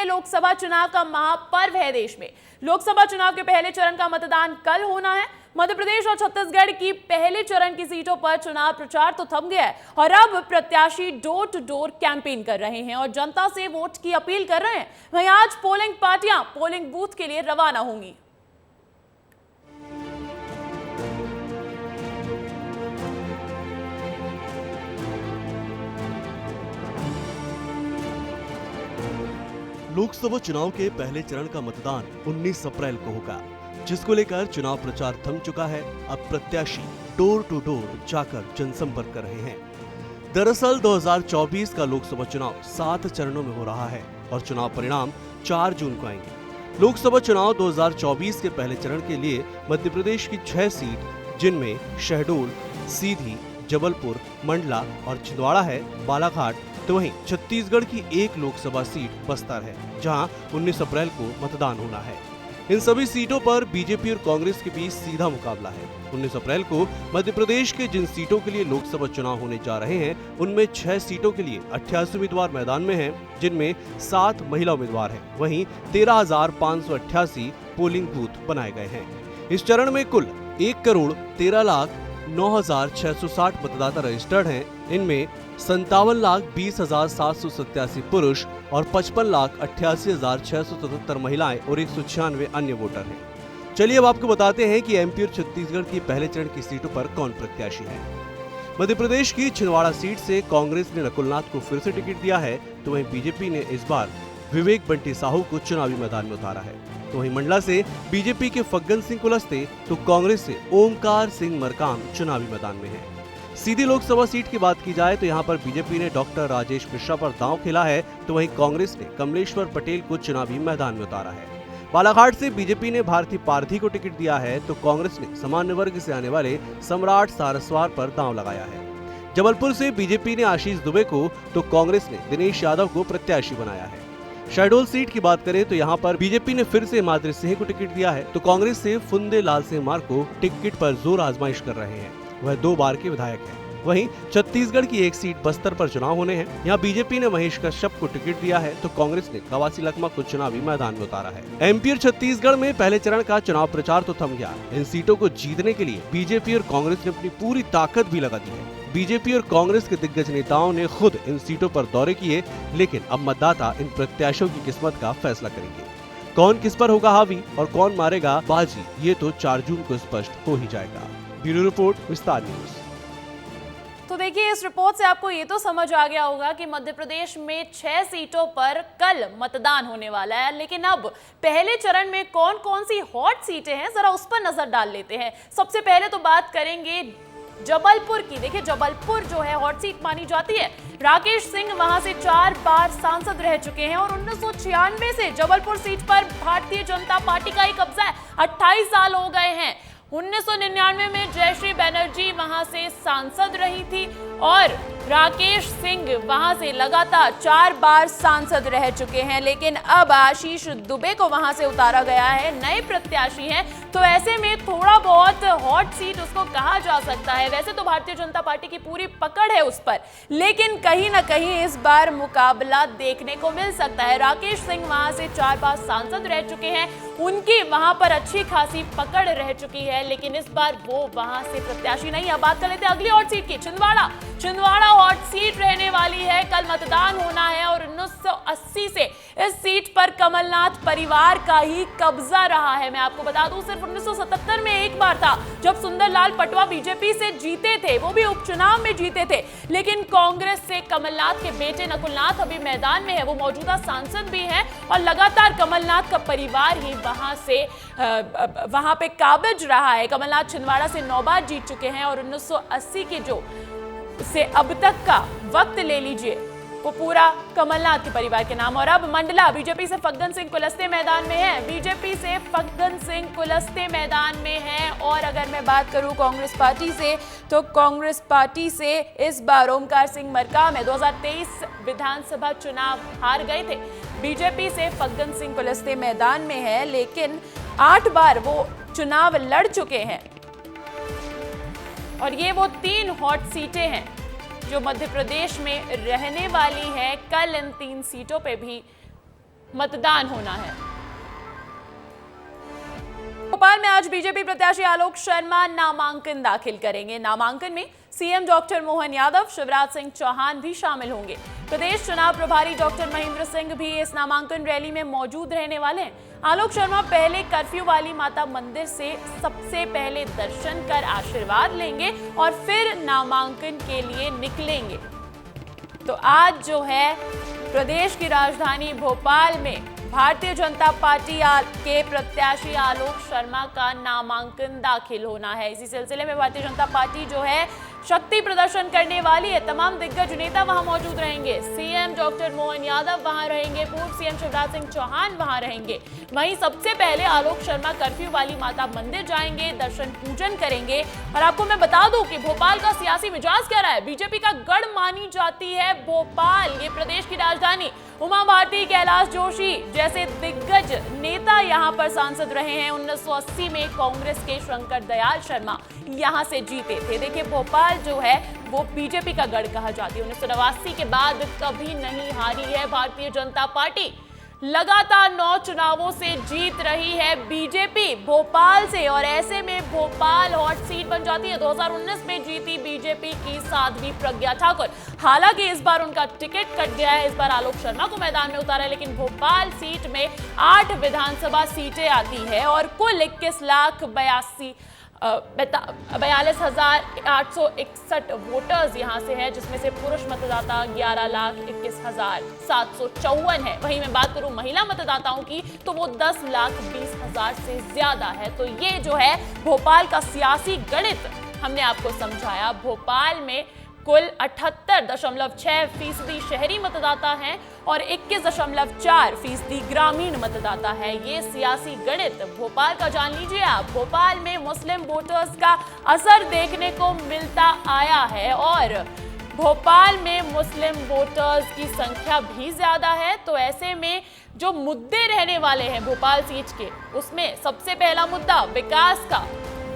लोकसभा चुनाव का महापर्व है देश में। लोकसभा चुनाव के पहले चरण का मतदान कल होना है। मध्य प्रदेश और छत्तीसगढ़ की पहले चरण की सीटों पर चुनाव प्रचार तो थम गया है और अब प्रत्याशी डोर टू डोर कैंपेन कर रहे हैं और जनता से वोट की अपील कर रहे हैं। वहीं आज पोलिंग पार्टियां पोलिंग बूथ के लिए रवाना होंगी। लोकसभा चुनाव के पहले चरण का मतदान 19 अप्रैल को होगा, जिसको लेकर चुनाव प्रचार थम चुका है। अब प्रत्याशी डोर टू डोर जाकर जनसंपर्क कर रहे हैं। दरअसल 2024 का लोकसभा चुनाव 7 चरणों में हो रहा है और चुनाव परिणाम 4 जून को आएंगे। लोकसभा चुनाव 2024 के पहले चरण के लिए मध्य प्रदेश की 6 सीट, जिनमें शहडोल, सीधी, जबलपुर, मंडला और छिंदवाड़ा है, बालाघाट, तो वहीं छत्तीसगढ़ की एक लोकसभा सीट बस्तर है, जहां 19 अप्रैल को मतदान होना है। इन सभी सीटों पर बीजेपी और कांग्रेस के बीच सीधा मुकाबला है। 19 अप्रैल को मध्य प्रदेश के जिन सीटों के लिए लोकसभा चुनाव होने जा रहे हैं, उनमें 6 सीटों के लिए 88 उम्मीदवार मैदान में हैं, जिनमें 7 महिला उम्मीदवार हैं। वहीं 13,588 पोलिंग बूथ बनाए गए हैं। इस चरण में कुल 1,13,09,660 मतदाता रजिस्टर्ड हैं। इनमें 57,20,787 पुरुष और 55,88,677 महिलाएं और 196 अन्य वोटर हैं। चलिए अब आपको बताते हैं कि एमपी और छत्तीसगढ़ की पहले चरण की सीटों पर कौन प्रत्याशी है। मध्य प्रदेश की छिंदवाड़ा सीट से कांग्रेस ने नकुलनाथ को फिर से टिकट दिया है, तो वहीं बीजेपी ने इस बार विवेक बंटी साहू को चुनावी मैदान में उतारा है। तो वहीं मंडला से बीजेपी के फग्गन सिंह कुलस्ते तो कांग्रेस से ओमकार सिंह मरकाम चुनावी मैदान में है। सीधी लोकसभा सीट की बात की जाए तो यहां पर बीजेपी ने डॉक्टर राजेश मिश्रा पर दांव खेला है, तो वहीं कांग्रेस ने कमलेश्वर पटेल को चुनावी मैदान में उतारा है। बालाघाट से बीजेपी ने भारती पारधी को टिकट दिया है, तो कांग्रेस ने सामान्य वर्ग से आने वाले सम्राट सारस्वार पर दांव लगाया है। जबलपुर से बीजेपी ने आशीष दुबे को, तो कांग्रेस ने दिनेश यादव को प्रत्याशी बनाया है। शहडोल सीट की बात करें तो यहाँ पर बीजेपी ने फिर से हिमाद्री सिंह को टिकट दिया है, तो कांग्रेस से फुंदे लाल सिंह मार को टिकट पर जोर आजमाइश कर रहे हैं। वह 2 बार के विधायक हैं। वहीं छत्तीसगढ़ की एक सीट बस्तर पर चुनाव होने हैं। यहाँ बीजेपी ने महेश कश्यप को टिकट दिया है, तो कांग्रेस ने कवासी लखमा को चुनावी मैदान में उतारा है। एमपी और छत्तीसगढ़ में पहले चरण का चुनाव प्रचार तो थम गया। इन सीटों को जीतने के लिए बीजेपी और कांग्रेस ने अपनी पूरी ताकत भी लगा दी है। बीजेपी और कांग्रेस के दिग्गज नेताओं ने खुद इन सीटों पर दौरे किए, लेकिन अब मतदाता इन प्रत्याशियों की किस्मत का फैसला करेंगे। कौन किस पर होगा हावी और कौन मारेगा बाजी, ये तो 4 जून को स्पष्ट हो ही जाएगा। ब्यूरो रिपोर्ट, विस्तार न्यूज। तो देखिए, इस रिपोर्ट से आपको ये तो समझ आ गया होगा कि मध्य प्रदेश में 6 सीटों पर कल मतदान होने वाला है, लेकिन अब पहले चरण में कौन कौन सी हॉट सीटें हैं, जरा उस पर नजर डाल लेते हैं। सबसे पहले तो बात करेंगे जबलपुर की। देखिए, जबलपुर जो है हॉट सीट मानी जाती है। राकेश सिंह वहां से 4 बार सांसद रह चुके हैं और 1996 से जबलपुर सीट पर भारतीय जनता पार्टी का ही कब्जा है। 28 साल हो गए हैं। 1999 में जयश्री बनर्जी वहां से सांसद रही थी और राकेश सिंह वहां से लगातार 4 बार सांसद रह चुके हैं, लेकिन अब आशीष दुबे को वहां से उतारा गया है। नए प्रत्याशी हैं, तो ऐसे में थोड़ा बहुत हॉट सीट उसको कहा जा सकता है। वैसे तो भारतीय जनता पार्टी की पूरी पकड़ है उस पर, लेकिन कहीं ना कहीं इस बार मुकाबला देखने को मिल सकता है। राकेश सिंह वहां से 4 बार सांसद रह चुके हैं, उनकी वहां पर अच्छी खासी पकड़ रह चुकी है, लेकिन इस बार वो वहां से प्रत्याशी नहीं। अब बात कर लेते हैं अगली हॉट सीट की, छिंदवाड़ा। छिंदवाड़ा हॉट सीट रहने वाली है। कल मतदान होना है और 1980 से इस सीट पर कमलनाथ परिवार का ही कब्जा रहा है। मैं आपको बता दूं, सिर्फ 1977 में एक बार था जब सुंदरलाल पटवा बीजेपी से जीते थे, वो भी उपचुनाव में जीते थे, लेकिन कांग्रेस से कमलनाथ के बेटे नकुलनाथ अभी मैदान में है। वो मौजूदा सांसद भी हैं और लगातार कमलनाथ का परिवार ही वहां पे काबिज रहा है। कमलनाथ छिंदवाड़ा से 9 बार जीत चुके हैं और 1980 के जो से अब तक का वक्त ले लीजिए, वो पूरा कमलनाथ के परिवार के नाम। और अब मंडला, बीजेपी से फग्गन सिंह कुलस्ते मैदान में है। बीजेपी से फग्गन सिंह कुलस्ते मैदान में है। और अगर मैं बात करूं कांग्रेस पार्टी से, तो कांग्रेस पार्टी से इस बार ओमकार सिंह मरकाम है। 2023 विधानसभा चुनाव हार गए थे। बीजेपी से फग्गन सिंह कुलस्ते मैदान में है, लेकिन 8 बार वो चुनाव लड़ चुके हैं और ये वो 3 हॉट सीटें हैं जो मध्य प्रदेश में रहने वाली है। कल इन 3 सीटों पे भी मतदान होना है। भोपाल में आज बीजेपी प्रत्याशी आलोक शर्मा नामांकन दाखिल करेंगे। नामांकन में सीएम डॉक्टर मोहन यादव, शिवराज सिंह चौहान भी शामिल होंगे। प्रदेश चुनाव प्रभारी डॉक्टर महेंद्र सिंह भी इस नामांकन रैली में मौजूद रहने वाले हैं। आलोक शर्मा पहले कर्फ्यू वाली माता मंदिर से सबसे पहले दर्शन कर आशीर्वाद लेंगे और फिर नामांकन के लिए निकलेंगे। तो आज जो है प्रदेश की राजधानी भोपाल में भारतीय जनता पार्टी के प्रत्याशी आलोक शर्मा का नामांकन दाखिल होना है। इसी सिलसिले में भारतीय जनता पार्टी जो है शक्ति प्रदर्शन करने वाली है। तमाम दिग्गज नेता वहां मौजूद रहेंगे। सीएम डॉक्टर मोहन यादव वहां रहेंगे, पूर्व सीएम शिवराज सिंह चौहान वहां रहेंगे। वहीं सबसे पहले आलोक शर्मा कर्फ्यू वाली माता मंदिर जाएंगे, दर्शन पूजन करेंगे। और आपको मैं बता दूं कि भोपाल का सियासी मिजाज क्या रहा है। बीजेपी का गढ़ मानी जाती है भोपाल, ये प्रदेश की राजधानी। उमा भारती, कैलाश जोशी जैसे दिग्गज नेता यहां पर सांसद रहे हैं। 1980 में कांग्रेस के शंकर दयाल शर्मा यहां से जीते थे। देखिए भोपाल जो है वो बीजेपी का गढ़ कहा जाती है। 1989 के बाद कभी नहीं हारी है भारतीय जनता पार्टी। लगातार 9 चुनावों से जीत रही है बीजेपी भोपाल से, और ऐसे में भोपाल हॉट सीट बन जाती है। 2019 में जीती बीजेपी की साध्वी प्रज्ञा ठाकुर। हालांकि इस बार उनका टिकट कट गया है, इस बार आलोक शर्मा को मैदान में उतारा है। लेकिन भोपाल सीट में 8 विधानसभा सीटें आती है और कुल 42,861 वोटर्स यहां से हैं, जिसमें से पुरुष मतदाता 11,21,754 है। वहीं मैं बात करूं महिला मतदाताओं की तो वो 10,20,000 से ज्यादा है। तो ये जो है भोपाल का सियासी गणित हमने आपको समझाया। भोपाल में कुल 78.6% शहरी मतदाता हैं और 21.4% ग्रामीण मतदाता है। ये सियासी गणित भोपाल का जान लीजिए आप। भोपाल में मुस्लिम वोटर्स का असर देखने को मिलता आया है और भोपाल में मुस्लिम वोटर्स की संख्या भी ज्यादा है। तो ऐसे में जो मुद्दे रहने वाले हैं भोपाल सीट के, उसमें सबसे पहला मुद्दा विकास का।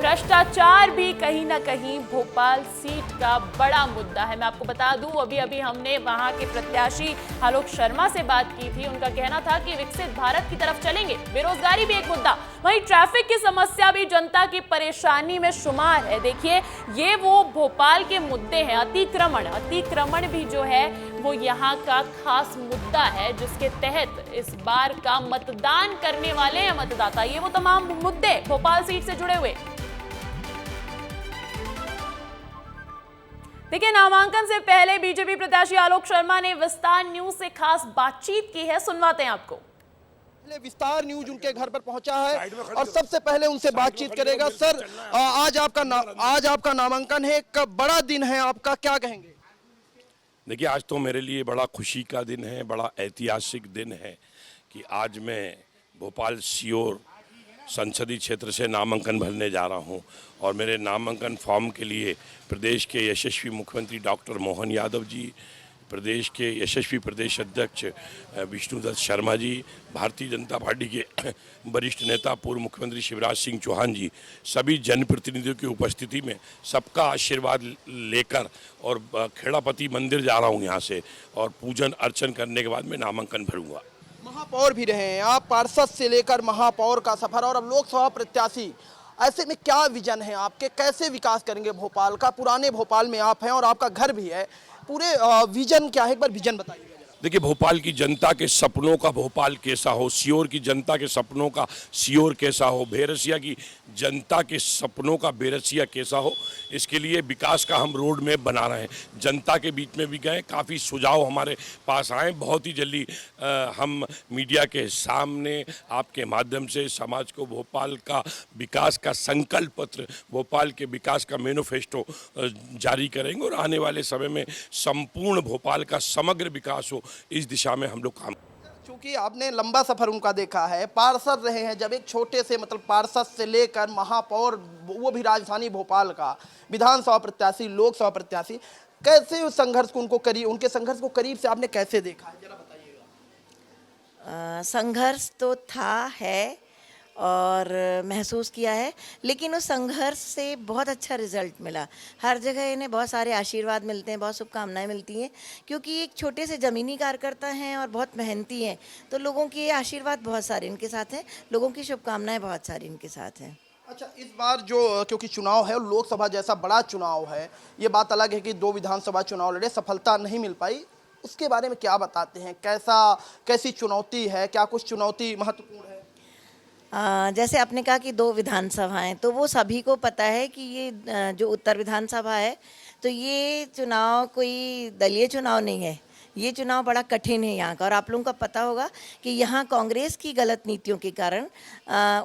भ्रष्टाचार भी कहीं ना कहीं भोपाल सीट का बड़ा मुद्दा है। मैं आपको बता दूं, अभी हमने वहां के प्रत्याशी आलोक शर्मा से बात की थी। उनका कहना था कि विकसित भारत की तरफ चलेंगे। बेरोजगारी भी एक मुद्दा, वहीं ट्रैफिक की समस्या भी जनता की परेशानी में शुमार है। देखिए ये वो भोपाल के मुद्दे हैं। अतिक्रमण भी जो है वो यहाँ का खास मुद्दा है, जिसके तहत इस बार का मतदान करने वाले हैं मतदाता। ये वो तमाम मुद्दे भोपाल सीट से जुड़े हुए। देखिए नामांकन से पहले बीजेपी प्रत्याशी आलोक शर्मा ने विस्तार न्यूज से खास बातचीत की है, सुनवाते हैं आपको। विस्तार न्यूज उनके घर पर पहुंचा है और सबसे पहले उनसे बातचीत करेगा। सर आज आपका नामांकन है, एक बड़ा दिन है आपका, क्या कहेंगे? देखिए आज तो मेरे लिए बड़ा खुशी का दिन है, बड़ा ऐतिहासिक दिन है कि आज मैं भोपाल सीओर संसदीय क्षेत्र से नामांकन भरने जा रहा हूं और मेरे नामांकन फॉर्म के लिए प्रदेश के यशस्वी मुख्यमंत्री डॉक्टर मोहन यादव जी, प्रदेश के यशस्वी प्रदेश अध्यक्ष विष्णुदत्त शर्मा जी, भारतीय जनता पार्टी के वरिष्ठ नेता पूर्व मुख्यमंत्री शिवराज सिंह चौहान जी, सभी जनप्रतिनिधियों की उपस्थिति में सबका आशीर्वाद लेकर और खेड़ापति मंदिर जा रहा हूँ यहाँ से, और पूजन अर्चन करने के बाद मैं नामांकन भरूंगा। महापौर भी रहे हैं आप, पार्षद से लेकर महापौर का सफर और अब लोकसभा प्रत्याशी, ऐसे में क्या विजन है आपके? कैसे विकास करेंगे भोपाल का? पुराने भोपाल में आप हैं और आपका घर भी है, पूरे विजन क्या है, एक बार विजन बताइए। देखिए भोपाल की जनता के सपनों का भोपाल कैसा हो, सीहोर की जनता के सपनों का सीहोर कैसा हो, बेरसिया की जनता के सपनों का बेरसिया कैसा हो, इसके लिए विकास का हम रोड मैप बना रहे हैं। जनता के बीच में भी गए, काफ़ी सुझाव हमारे पास आए। बहुत ही जल्दी हम मीडिया के सामने आपके माध्यम से समाज को भोपाल का विकास का संकल्प पत्र, भोपाल के विकास का मैनिफेस्टो जारी करेंगे और आने वाले समय में संपूर्ण भोपाल का समग्र विकास हो, इस दिशा में हम लोग काम। क्योंकि आपने लंबा सफर उनका देखा है, पार्षद रहे हैं, जब एक छोटे से मतलब पार्षद से लेकर महापौर, वो भी राजधानी भोपाल का, विधानसभा प्रत्याशी, लोकसभा प्रत्याशी, कैसे उस संघर्ष को उनके संघर्ष को करीब से आपने कैसे देखा है, जरा बताइएगा। संघर्ष तो था है और महसूस किया है, लेकिन उस संघर्ष से बहुत अच्छा रिजल्ट मिला। हर जगह इन्हें बहुत सारे आशीर्वाद मिलते हैं, बहुत शुभकामनाएं मिलती हैं, क्योंकि एक छोटे से ज़मीनी कार्यकर्ता हैं और बहुत मेहनती हैं, तो लोगों के आशीर्वाद बहुत सारे इनके साथ हैं, लोगों की शुभकामनाएं बहुत सारी इनके साथ हैं। अच्छा, इस बार जो क्योंकि चुनाव है, लोकसभा जैसा बड़ा चुनाव है, ये बात अलग है कि 2 विधानसभा चुनाव लड़े, सफलता नहीं मिल पाई, उसके बारे में क्या बताते हैं? कैसी चुनौती है, क्या कुछ चुनौती महत्वपूर्ण है? जैसे आपने कहा कि 2 विधानसभाएं, तो वो सभी को पता है कि ये जो उत्तर विधानसभा है, तो ये चुनाव कोई दलीय चुनाव नहीं है, ये चुनाव बड़ा कठिन है यहाँ का। और आप लोगों का पता होगा कि यहाँ कांग्रेस की गलत नीतियों के कारण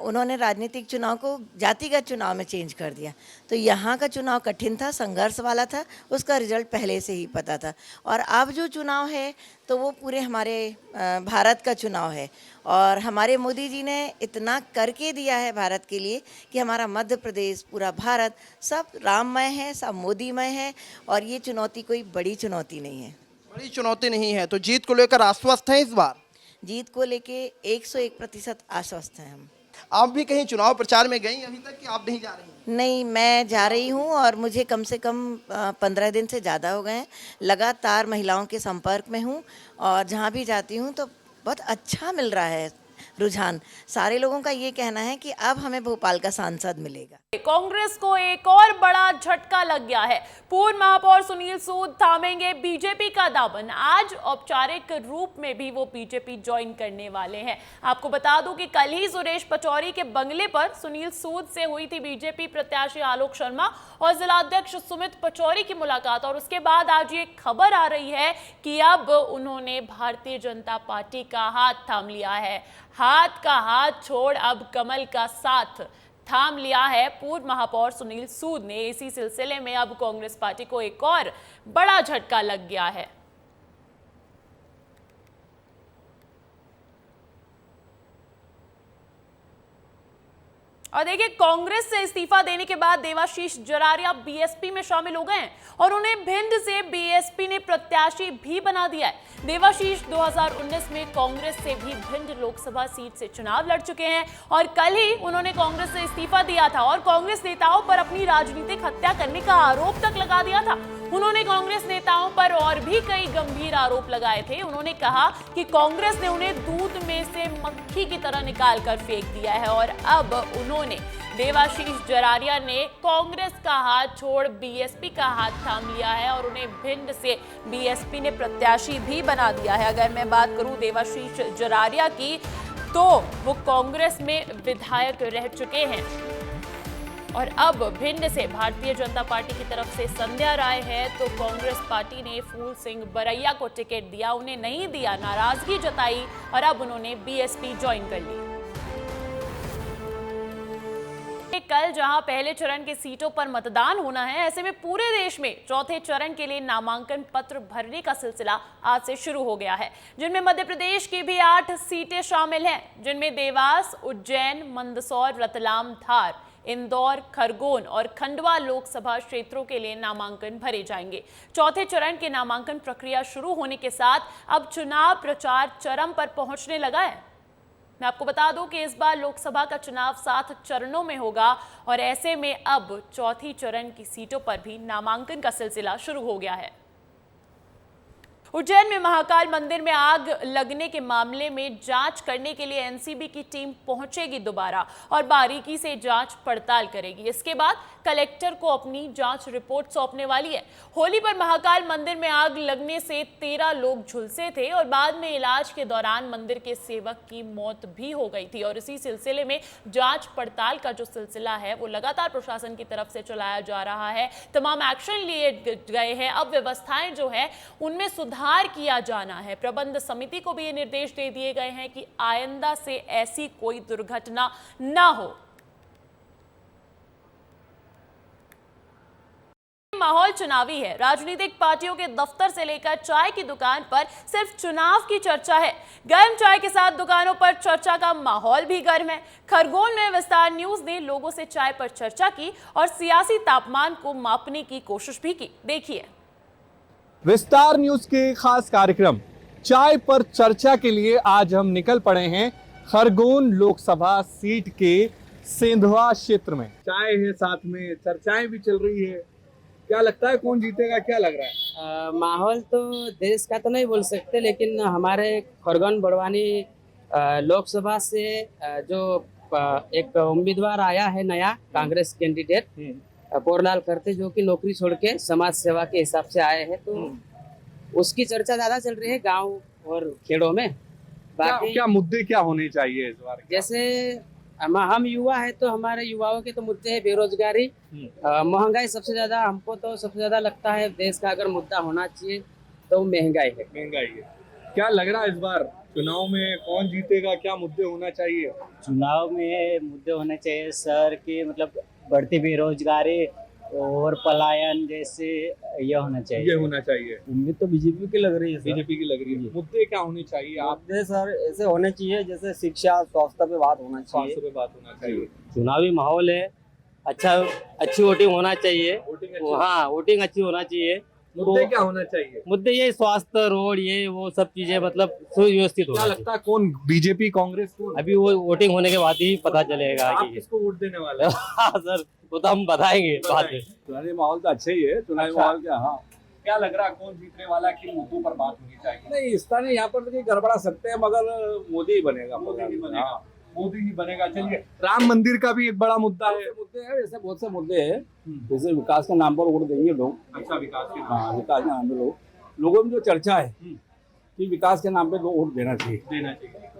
उन्होंने राजनीतिक चुनाव को जातिगत चुनाव में चेंज कर दिया, तो यहाँ का चुनाव कठिन था, संघर्ष वाला था, उसका रिजल्ट पहले से ही पता था। और अब जो चुनाव है तो वो पूरे हमारे भारत का चुनाव है, और हमारे मोदी जी ने इतना करके दिया है भारत के लिए कि हमारा मध्य प्रदेश, पूरा भारत सब राममय है, सब मोदीमय है, और ये चुनौती कोई बड़ी चुनौती नहीं है। बड़ी चुनौती नहीं है, तो जीत को लेकर आश्वस्त हैं इस बार? जीत को लेके 101% आश्वस्त हैं हम। आप भी कहीं चुनाव प्रचार में गई अभी तक कि आप नहीं जा रही हैं? नहीं, मैं जा रही हूँ, और मुझे कम से कम 15 दिन से ज़्यादा हो गए हैं। लगातार महिलाओं के संपर्क में हूँ, और जहाँ भी जाती हूँ तो बहुत अच्छा मिल रहा है रुझान। सारे लोगों का ये कहना है कि अब हमें भोपाल का सांसद मिलेगा। कांग्रेस को एक और बड़ा झटका लग गया है। पूर्व महापौर सुनील सूद थामेंगे बीजेपी का दामन। आज औपचारिक रूप में भी वो बीजेपी ज्वाइन करने वाले हैं। आपको बता दूं कि कल ही सुरेश पचौरी के बंगले पर सुनील सूद से हुई थी बीजेपी प्रत्याशी आलोक शर्मा और जिलाध्यक्ष सुमित पचौरी की मुलाकात, और उसके बाद आज ये खबर आ रही है कि अब उन्होंने भारतीय जनता पार्टी का हाथ थाम लिया है। हाथ का हाथ छोड़ अब कमल का साथ थाम लिया है पूर्व महापौर सुनील सूद ने। इसी सिलसिले में अब कांग्रेस पार्टी को एक और बड़ा झटका लग गया है। और देखिए, कांग्रेस से इस्तीफा देने के बाद देवाशीष जरारिया बीएसपी में शामिल हो गए हैं और उन्हें भिंड से बीएसपी ने प्रत्याशी भी बना दिया है। देवाशीष 2019 में कांग्रेस से भी भिंड लोकसभा सीट से चुनाव लड़ चुके हैं और कल ही उन्होंने कांग्रेस से इस्तीफा दिया था और कांग्रेस नेताओं पर अपनी राजनीतिक हत्या करने का आरोप तक लगा दिया था। उन्होंने कांग्रेस नेताओं पर और भी कई गंभीर आरोप लगाए थे। उन्होंने कहा कि कांग्रेस ने उन्हें दूध में से मक्खी की तरह निकाल कर फेंक दिया है और अब उन्होंने देवाशीष जरारिया ने कांग्रेस का हाथ छोड़ बीएसपी का हाथ थाम लिया है और उन्हें भिंड से बीएसपी ने प्रत्याशी भी बना दिया है। अगर मैं बात करूं देवाशीष जरारिया की, तो वो कांग्रेस में विधायक रह चुके हैं और अब भिंड से भारतीय जनता पार्टी की तरफ से संध्या राय है, तो कांग्रेस पार्टी ने फूल सिंह बरैया को टिकट दिया, उन्हें नहीं दिया, नाराजगी जताई और अब उन्होंने बीएसपी ज्वाइन कर ली। कल जहां पहले चरण की सीटों पर मतदान होना है, ऐसे में पूरे देश में चौथे चरण के लिए नामांकन पत्र भरने का सिलसिला आज से शुरू हो गया है, जिनमें मध्य प्रदेश की भी 8 सीटें शामिल हैं, जिनमें देवास, उज्जैन, मंदसौर, रतलाम, धार, इंदौर, खरगोन और खंडवा लोकसभा क्षेत्रों के लिए नामांकन भरे जाएंगे। चौथे चरण के नामांकन प्रक्रिया शुरू होने के साथ अब चुनाव प्रचार चरम पर पहुंचने लगा है। मैं आपको बता दूं कि इस बार लोकसभा का चुनाव 7 चरणों में होगा और ऐसे में अब चौथी चरण की सीटों पर भी नामांकन का सिलसिला शुरू हो गया है। उज्जैन में महाकाल मंदिर में आग लगने के मामले में जांच करने के लिए एनसीबी की टीम पहुंचेगी दोबारा और बारीकी से जांच पड़ताल करेगी। इसके बाद कलेक्टर को अपनी जांच रिपोर्ट सौंपने वाली है। होली पर महाकाल मंदिर में आग लगने से 13 लोग झुलसे थे और बाद में इलाज के दौरान मंदिर के सेवक की मौत भी हो गई थी और इसी सिलसिले में जांच पड़ताल का जो सिलसिला है वो लगातार प्रशासन की तरफ से चलाया जा रहा है। तमाम एक्शन लिए गए हैं। अब व्यवस्थाएं जो है उनमें सुधार किया जाना है। प्रबंध समिति को भी ये निर्देश दे दिए गए हैं कि आइंदा से ऐसी कोई दुर्घटना ना हो। माहौल चुनावी है। राजनीतिक पार्टियों के दफ्तर से लेकर चाय की दुकान पर सिर्फ चुनाव की चर्चा है। गर्म चाय के साथ दुकानों पर चर्चा का माहौल भी गर्म है। खरगोन में विस्तार न्यूज ने लोगों से चाय पर चर्चा की और सियासी तापमान को मापने की कोशिश भी की। देखिए। विस्तार न्यूज के खास कार्यक्रम चाय पर चर्चा के लिए आज हम निकल पड़े हैं खरगोन लोकसभा सीट के सेंधवा क्षेत्र में चाय है, साथ में चर्चाएं भी चल रही है। क्या लगता है कौन जीतेगा, क्या लग रहा है? माहौल तो देश का तो नहीं बोल सकते, लेकिन हमारे खरगोन बड़वानी लोकसभा से जो एक उम्मीदवार आया है नया कांग्रेस कैंडिडेट पोरलाल करते, जो कि नौकरी छोड़ के समाज सेवा के हिसाब से आए हैं, तो उसकी चर्चा ज्यादा चल रही है गांव और खेड़ों में। बाकी क्या मुद्दे क्या होने चाहिए इस बार? जैसे हम युवा है तो हमारे युवाओं के तो मुद्दे है बेरोजगारी, महंगाई। सबसे ज्यादा हमको तो सबसे ज्यादा लगता है देश का अगर मुद्दा होना चाहिए तो महंगाई है। महंगाई है। क्या लग रहा है इस बार चुनाव में कौन जीतेगा, क्या मुद्दे होना चाहिए? चुनाव में मुद्दे होने चाहिए सर कि मतलब बढ़ती बेरोजगारी और पलायन जैसे ये होना चाहिए। ये होना चाहिए। उम्मीद तो बीजेपी की लग रही है सर। बीजेपी की लग रही है। मुद्दे क्या होने चाहिए आप? मुद्दे सर ऐसे होने चाहिए जैसे शिक्षा स्वास्थ्य पे बात होना चाहिए। स्वास्थ्य पे बात होना चाहिए। चुनावी माहौल है, अच्छी वोटिंग होना चाहिए। हाँ, वोटिंग अच्छी होना चाहिए। मुद्दे क्या होना चाहिए? मुद्दे ये स्वास्थ्य, रोड, ये वो सब चीजें मतलब सुव्यवस्थित क्या होना लगता है कौन, बीजेपी कांग्रेस कौन? चाहिए। अभी वो वोटिंग होने के बाद ही पता चलेगा आप कि किसको वोट देने वाले हैं? हाँ सर, वो तो हम बताएंगे बाद में। चुनावी माहौल तो अच्छा ही है। चुनावी माहौल क्या, हाँ, क्या लग रहा है कौन जीतने वाला, किन मुद्दों पर बात होनी चाहिए? नहीं, इस तरह यहाँ पर तो गड़बड़ा सकते हैं, मगर मोदी ही बनेगा। मोदी ही बनेगा। मोदी ही बनेगा। चलिए, राम मंदिर का भी एक बड़ा मुद्दा है। मुद्दे हैं, ऐसे बहुत से मुद्दे हैं। जैसे विकास के नाम पर वोट देंगे लोग। अच्छा, विकास के हाँ, विकास के नाम पे लोगों में जो चर्चा है कि विकास के नाम पे लोग वोट देना चाहिए।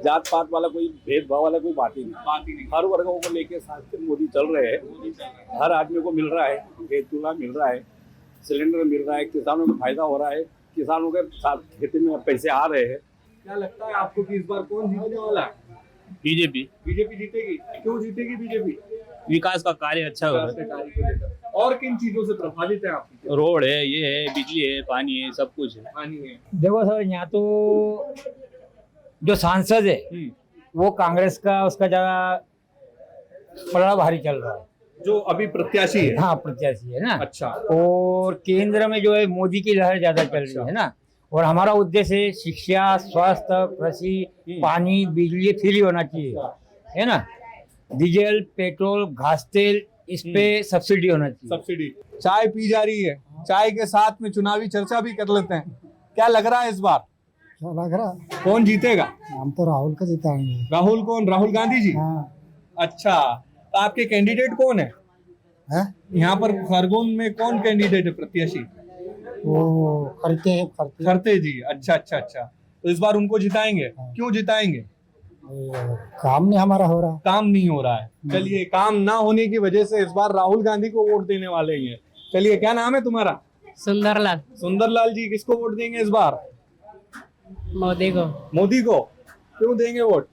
जात पात वाला कोई भेदभाव वाला कोई बात ही नहीं। हर वर्गों को लेके साथ मोदी चल रहे हैं। हर आदमी को मिल रहा है, गैस चूल्हा मिल रहा है, सिलेंडर मिल रहा है, किसानों को फायदा हो रहा है, किसानों के साथ खेती में पैसे आ रहे हैं। क्या लगता है आपको कि इस बार कौन जीतने वाला है? बीजेपी बीजेपी जीतेगी। क्यों जीतेगी बीजेपी? विकास का कार्य अच्छा हो रहा है। और किन चीजों से प्रभावित है आप? रोड है, ये है, बिजली है, पानी है, सब कुछ है। पानी है। देखो सर, यहाँ तो जो सांसद है वो कांग्रेस का, उसका ज्यादा बड़ा भारी चल रहा है। जो अभी प्रत्याशी है? हाँ, प्रत्याशी है ना। अच्छा। और केंद्र में जो है मोदी की लहर ज्यादा चल रही है ना। और हमारा उद्देश्य है शिक्षा, स्वास्थ्य, कृषि, पानी, बिजली फ्री होना चाहिए, है ना। डीजल, पेट्रोल, घास तेल, इस पे सब्सिडी होना चाहिए। सब्सिडी। चाय पी जा रही है, चाय के साथ में चुनावी चर्चा भी कर लेते हैं। क्या लग रहा है इस बार लग रहा कौन जीतेगा? हम तो राहुल का जिताएंगे। राहुल कौन? राहुल गांधी जी? हाँ। अच्छा, तो आपके कैंडिडेट कौन है? यहाँ पर खरगोन में कौन कैंडिडेट है प्रत्याशी? वो खरते जी। अच्छा अच्छा अच्छा, तो इस बार उनको जिताएंगे। क्यों जिताएंगे? काम नहीं हमारा हो रहा। काम नहीं हो रहा है। चलिए, काम ना होने की वजह से इस बार राहुल गांधी को वोट देने वाले ही हैं। चलिए, क्या नाम है तुम्हारा? सुंदरलाल। सुंदरलाल जी, किसको वोट देंगे इस बार? मोदी को। मोदी को। क्यों देंगे वोट?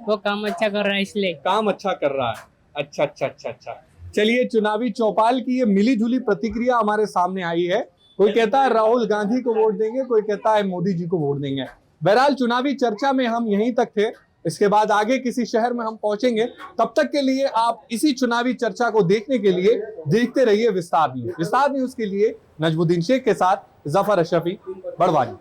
वो काम अच्छा कर रहा है इसलिए। काम अच्छा कर रहा है। अच्छा अच्छा अच्छा अच्छा। चलिए, चुनावी चौपाल की ये मिली जुली प्रतिक्रिया हमारे सामने आई है। कोई कहता है राहुल गांधी को वोट देंगे, कोई कहता है मोदी जी को वोट देंगे। बहरहाल, चुनावी चर्चा में हम यहीं तक थे। इसके बाद आगे किसी शहर में हम पहुंचेंगे। तब तक के लिए आप इसी चुनावी चर्चा को देखने के लिए देखते रहिए विस्तार न्यूज। विस्तार न्यूज के लिए नजमुद्दीन शेख के साथ जफर अशरफी, बड़वानी।